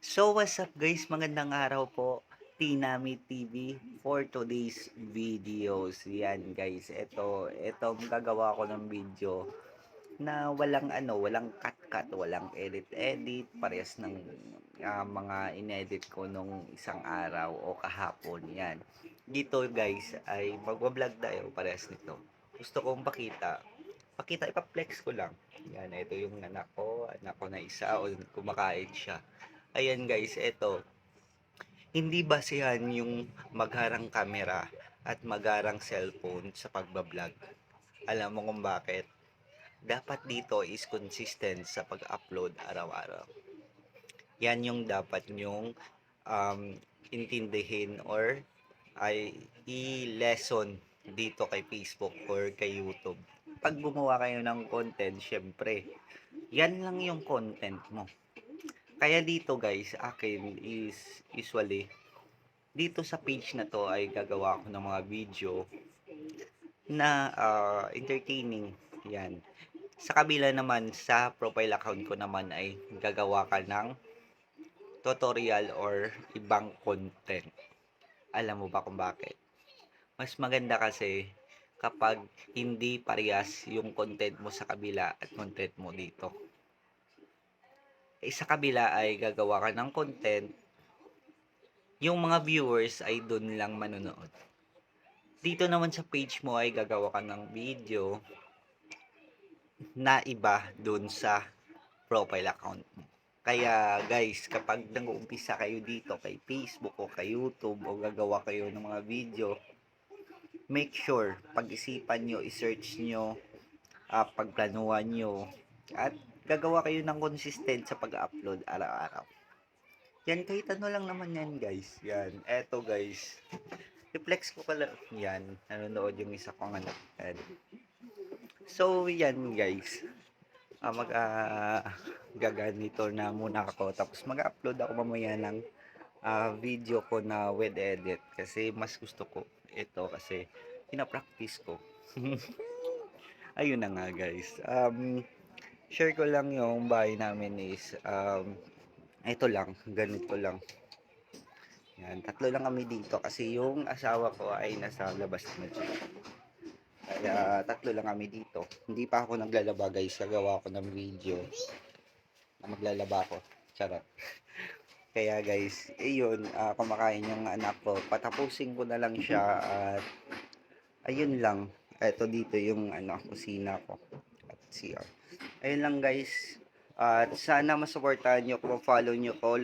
So what's up guys, magandang araw po, Tinami TV for today's videos. Yan guys, ito gagawa ko ng video na walang cut-cut, walang edit-edit, parehas ng mga inedit ko nung isang araw o kahapon. Yan. Dito guys ay magwa-vlog tayo parehas nito. Gusto kong pakita ipa-flex ko lang. Yan, ito yung anak ko na isa o kumakain siya. Ayan guys, hindi basehan yung magharang camera at magharang cellphone sa pagbablog. Alam mo kung bakit? Dapat dito is consistent sa pag-upload araw-araw. Yan yung dapat nyong um, intindihin or ay i-lesson dito kay Facebook or kay YouTube. Pag gumawa kayo ng content, syempre, yan lang yung content mo. Kaya dito guys, akin is usually dito sa page na to ay gagawa ako ng mga video na entertaining. Yan. Sa kabila naman, sa profile account ko naman ay gagawa ka ng tutorial or ibang content. Alam mo ba kung bakit? Mas maganda kasi kapag hindi parehas yung content mo sa kabila at content mo dito. Sa kabila ay gagawa ka ng content, yung mga viewers ay doon lang manonood. Dito naman sa page mo ay gagawa ka ng video na iba doon sa profile account mo. Kaya guys, kapag nag-uumpisa kayo dito kay Facebook o kay YouTube o gagawa kayo ng mga video, make sure pag-isipan nyo, i-search nyo, pagplanuhan nyo, at gagawa kayo ng consistent sa pag-upload araw-araw. Yan, kahit ano lang naman yan guys. Yan, eto guys. Reflex ko pala. Yan, nanonood yung isa kong anak. Yan. So, yan guys. Gaganito na muna ako. Tapos mag-upload ako mamaya ng video ko na with edit. Kasi mas gusto ko ito kasi pinapractice ko. Ayun na nga guys. Share ko lang yung bahay namin is ito lang, ganito lang. Yan, tatlo lang kami dito kasi yung asawa ko ay nasa labas na siya. Kaya tatlo lang kami dito. Hindi pa ako naglalaba guys, gagawa ako ng video na maglalaba ako. Charot. Kaya guys, ayun, kumakain yung anak ko. Patapusin ko na lang siya at ayun lang. Eto dito yung kusina ko at CR. Ayun lang guys. At sana masuportahan nyo kung follow nyo ko.